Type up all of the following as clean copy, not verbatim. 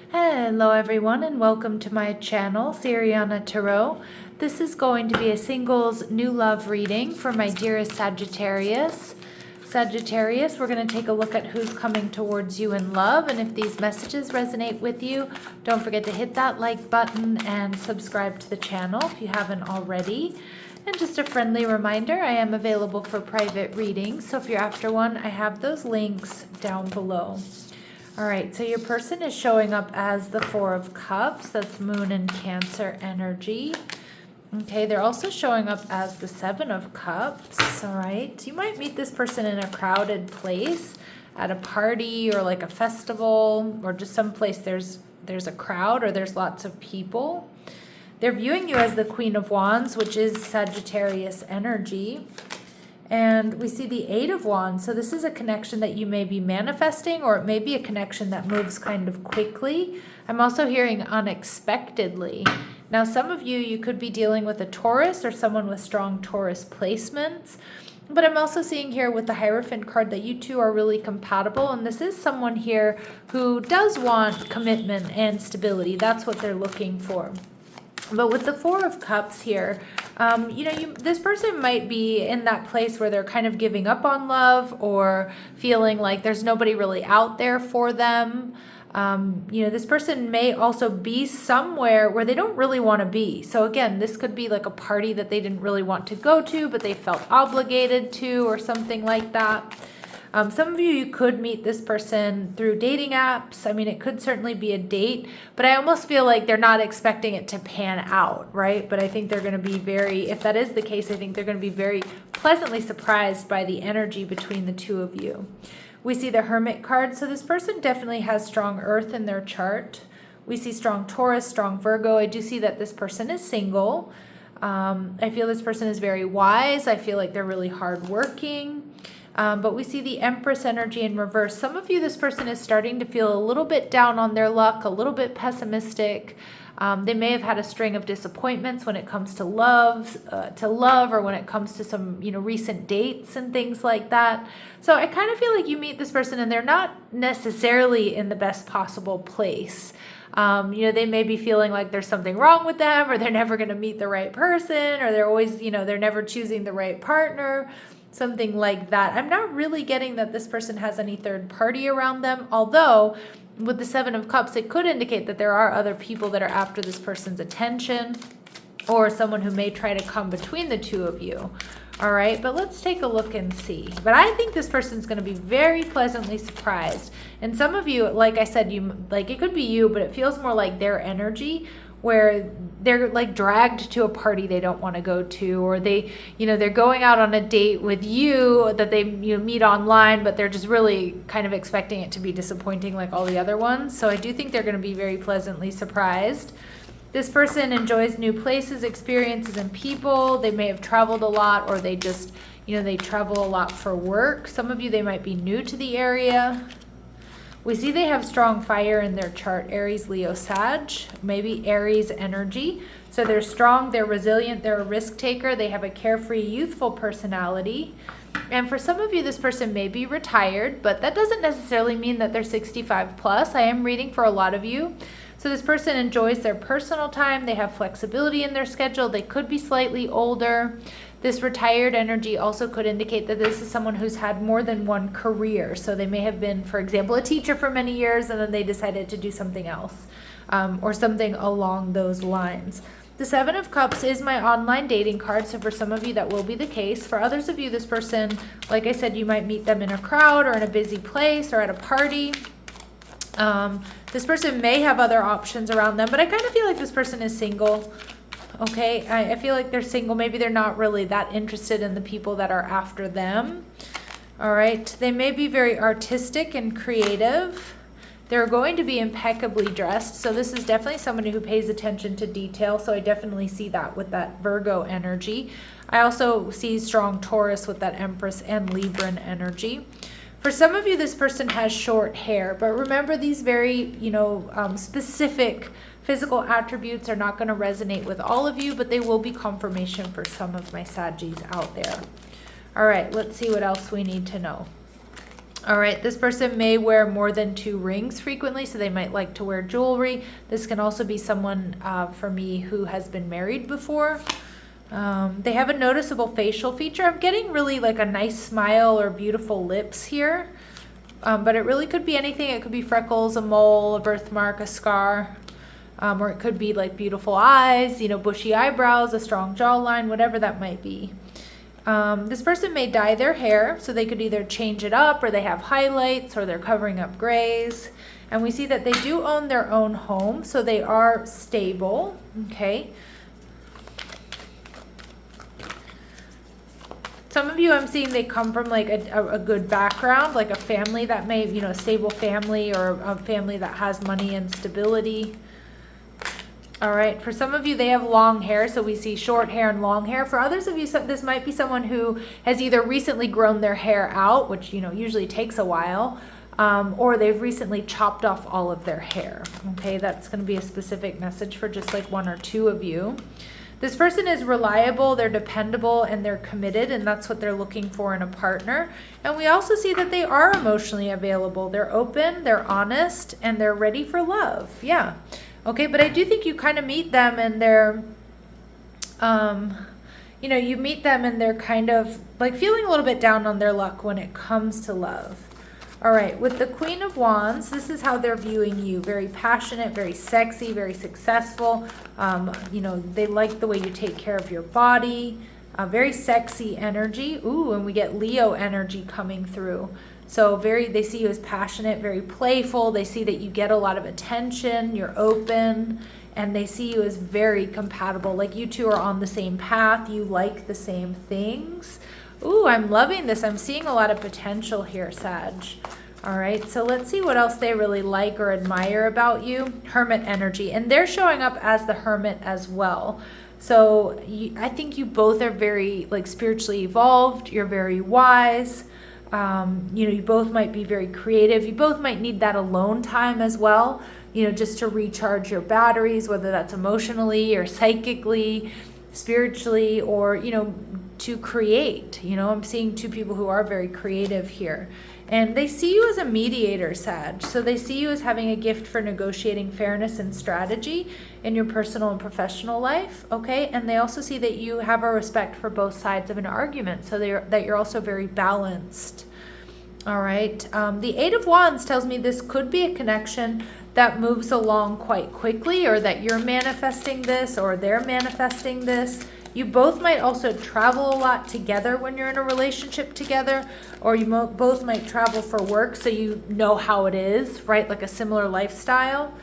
Hello everyone and welcome to my channel, Siriana Tarot. This is going to be a singles new love reading for my dearest Sagittarius. Sagittarius, we're going to take a look at who's coming towards you in love, and if these messages resonate with you, don't forget to hit that like button and subscribe to the channel if you haven't already. And just a friendly reminder, I am available for private readings, so if you're after one, I have those links down below. All right, so your person is showing up as the Four of Cups. That's Moon and Cancer energy. Okay, they're also showing up as the Seven of Cups. All right, you might meet this person in a crowded place, at a party or like a festival, or just someplace there's a crowd or there's lots of people. They're viewing you as the Queen of Wands, which is Sagittarius energy. And we see the Eight of Wands. So this is a connection that you may be manifesting, or it may be a connection that moves kind of quickly. I'm also hearing unexpectedly. Now, some of you could be dealing with a Taurus or someone with strong Taurus placements. But I'm also seeing here with the Hierophant card that you two are really compatible. And this is someone here who does want commitment and stability. That's what they're looking for. But with the Four of Cups here, this person might be in that place where they're kind of giving up on love or feeling like there's nobody really out there for them. This person may also be somewhere where they don't really want to be. So again, this could be like a party that they didn't really want to go to, but they felt obligated to, or something like that. Some of you could meet this person through dating apps. I mean, it could certainly be a date, but I almost feel like they're not expecting it to pan out, right? But I think they're going to be if that is the case, I think they're going to be very pleasantly surprised by the energy between the two of you. We see the Hermit card. So this person definitely has strong Earth in their chart. We see strong Taurus, strong Virgo. I do see that this person is single. I feel this person is very wise. I feel like they're really hardworking. But we see the Empress energy in reverse. Some of you, this person is starting to feel a little bit down on their luck, a little bit pessimistic. They may have had a string of disappointments when it comes to love, or when it comes to some, recent dates and things like that. So I kind of feel like you meet this person and they're not necessarily in the best possible place. They may be feeling like there's something wrong with them, or they're never going to meet the right person, or they're always, they're never choosing the right partner. Something like that. I'm not really getting that this person has any third party around them, although with the Seven of Cups, it could indicate that there are other people that are after this person's attention, or someone who may try to come between the two of you. All right, but let's take a look and see. But I think this person's going to be very pleasantly surprised. And some of you, like I said, it could be you, but it feels more like their energy, where they're like dragged to a party they don't want to go to, or they're going out on a date with you that they meet online, but they're just really kind of expecting it to be disappointing like all the other ones. So I do think they're going to be very pleasantly surprised. This person enjoys new places, experiences, and people. They may have traveled a lot, or they just, they travel a lot for work. Some of you, they might be new to the area. We see they have strong fire in their chart, Aries, Leo, Sag, maybe Aries energy. So they're strong, they're resilient, they're a risk taker, they have a carefree, youthful personality. And for some of you, this person may be retired, but that doesn't necessarily mean that they're 65 plus. I am reading for a lot of you. So this person enjoys their personal time, they have flexibility in their schedule, they could be slightly older. This retired energy also could indicate that this is someone who's had more than one career. So they may have been, for example, a teacher for many years, and then they decided to do something else, or something along those lines. The Seven of Cups is my online dating card. So for some of you, that will be the case. For others of you, this person, like I said, you might meet them in a crowd or in a busy place or at a party. This person may have other options around them, but I kind of feel like this person is single. Okay, I feel like they're single. Maybe they're not really that interested in the people that are after them. All right, they may be very artistic and creative. They're going to be impeccably dressed. So this is definitely somebody who pays attention to detail. So I definitely see that with that Virgo energy. I also see strong Taurus with that Empress and Libran energy. For some of you, this person has short hair, but remember, these very, specific physical attributes are not going to resonate with all of you, but they will be confirmation for some of my Saggies out there. All right, let's see what else we need to know. All right, this person may wear more than 2 rings frequently, so they might like to wear jewelry. This can also be someone, for me, who has been married before. They have a noticeable facial feature. I'm getting really like a nice smile or beautiful lips here, but it really could be anything. It could be freckles, a mole, a birthmark, a scar, or it could be like beautiful eyes, you know, bushy eyebrows, a strong jawline, whatever that might be. This person may dye their hair, so they could either change it up, or they have highlights, or they're covering up grays. And we see that they do own their own home, so they are stable, okay? Some of you, I'm seeing they come from like a good background, like a family that may, you know, a stable family, or a family that has money and stability. All right, for some of you, they have long hair, so we see short hair and long hair. For others of you, this might be someone who has either recently grown their hair out, which, you know, usually takes a while, or they've recently chopped off all of their hair. Okay, that's going to be a specific message for just like 1 or 2 of you. This person is reliable, they're dependable, and they're committed, and that's what they're looking for in a partner. And we also see that they are emotionally available. They're open, they're honest, and they're ready for love. Yeah. Okay, but I do think you kind of meet them and they're, you know, you meet them and they're kind of like feeling a little bit down on their luck when it comes to love. All right, with the Queen of Wands, this is how they're viewing you. Very passionate, very sexy, very successful. You know, they like the way you take care of your body. Very sexy energy. Ooh, and we get Leo energy coming through. So they see you as passionate, very playful. They see that you get a lot of attention, you're open, and they see you as very compatible. Like you two are on the same path, you like the same things. Ooh, I'm loving this. I'm seeing a lot of potential here, Sag. All right, so let's see what else they really like or admire about you. Hermit energy, and they're showing up as the Hermit as well. So I think you both are very like spiritually evolved. You're very wise. You know, you both might be very creative. You both might need that alone time as well, you know, just to recharge your batteries, whether that's emotionally or psychically, spiritually, or, you know, to create. You know, I'm seeing 2 people who are very creative here. And they see you as a mediator, Sag. So they see you as having a gift for negotiating fairness and strategy in your personal and professional life, okay? And they also see that you have a respect for both sides of an argument, so that you're also very balanced. All right. The 8 of Wands tells me this could be a connection that moves along quite quickly, or that you're manifesting this or they're manifesting this. You both might also travel a lot together when you're in a relationship together, or you both might travel for work, so you know how it is, right? Like a similar lifestyle.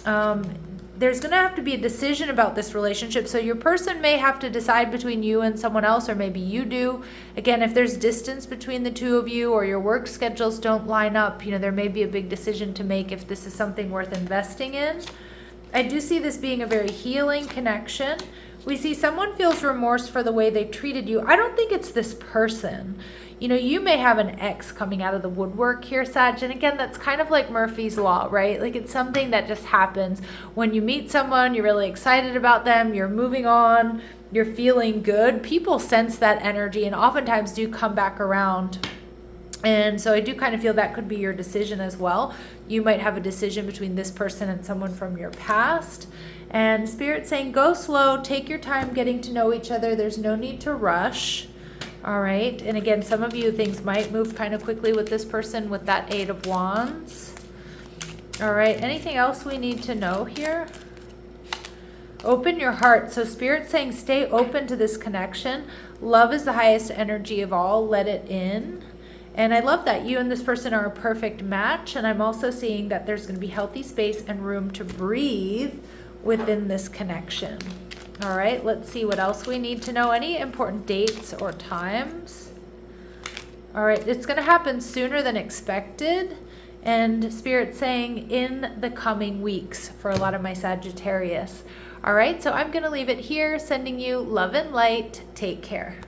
There's going to have to be a decision about this relationship. So your person may have to decide between you and someone else, or maybe you do. Again, if there's distance between the 2 of you, or your work schedules don't line up, you know, there may be a big decision to make if this is something worth investing in. I do see this being a very healing connection. We see someone feels remorse for the way they treated you. I don't think it's this person. You know, you may have an ex coming out of the woodwork here, Sag. And again, that's kind of like Murphy's Law, right? Like it's something that just happens when you meet someone, you're really excited about them, you're moving on, you're feeling good. People sense that energy and oftentimes do come back around. And so I do kind of feel that could be your decision as well. You might have a decision between this person and someone from your past. And Spirit's saying, go slow, take your time getting to know each other. There's no need to rush. All right. And again, some of you, things might move kind of quickly with this person with that 8 of Wands. All right. Anything else we need to know here? Open your heart. So Spirit's saying, stay open to this connection. Love is the highest energy of all. Let it in. And I love that you and this person are a perfect match. And I'm also seeing that there's going to be healthy space and room to breathe within this connection. All right, let's see what else we need to know. Any important dates or times? All right, it's going to happen sooner than expected. And Spirit's saying in the coming weeks for a lot of my Sagittarius. All right, so I'm going to leave it here, sending you love and light. Take care.